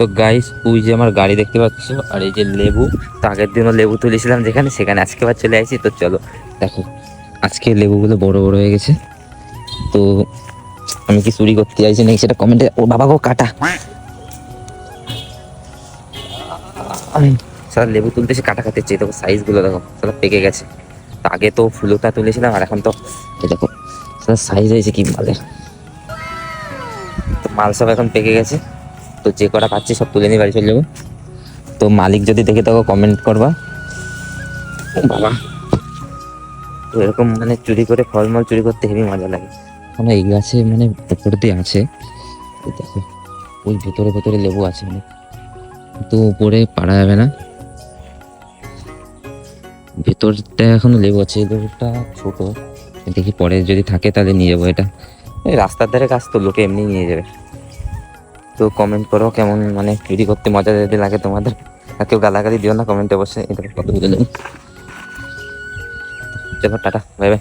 তো গাইস ওই যে আমার গাড়ি দেখতে পাচ্ছ, আর এই যে লেবু, তো আগের দিনও লেবু তুলেছিলাম যেখানে, সেখানে আজকে আবার চলে আসি। তো চলো দেখো, আজকে লেবুগুলো বড় বড় হয়ে গেছে। তো আমি কি চুরি করতে চাইছি নাকি সেটা কমেন্টে, ও বাবা গো কাটা। সারা লেবু তুলতে এসে কাটা খাতে চেয়ে দেখো সাইজগুলো দেখো, সারা পেকে গেছে। তো আগে তো ফুলোটা তুলেছিলাম, আর এখন তো এই দেখো সারা সাইজ হয়েছে কি মালের। তো মাল সব এখন পেকে গেছে। তো যে কটা পাচ্ছি সব তুলে নিয়ে বাড়ি চলে যাবো। তো মালিক যদি দেখে তাকে কমেন্ট করবা। ও বাবা, তো এরকম মানে চুরি করে ফলমল চুরি করতে হেবি মজা লাগে। মানে এই গাছে মানে উপর দিয়ে আছে, এই দেখো ওই ভেতরে ভেতরে লেবু আছে মানে, তো উপরে পারা যাবে না। ভেতরটা এখনো লেবু আছে, এই লেবুটা ছোট, দেখি পরে যদি থাকে তাহলে নিয়ে যাবো। এটা এই রাস্তার ধারে গাছ, তো লোকে এমনি নিয়ে যাবে। তো কমেন্ট করো কেমন মানে চুরি করতে মজা যদি লাগে তোমাদের, আর কেউ গালাগালি দিও না কমেন্টে, অবশ্যই এটা কত বুঝে নেই। চলো টাটা, বাই বাই।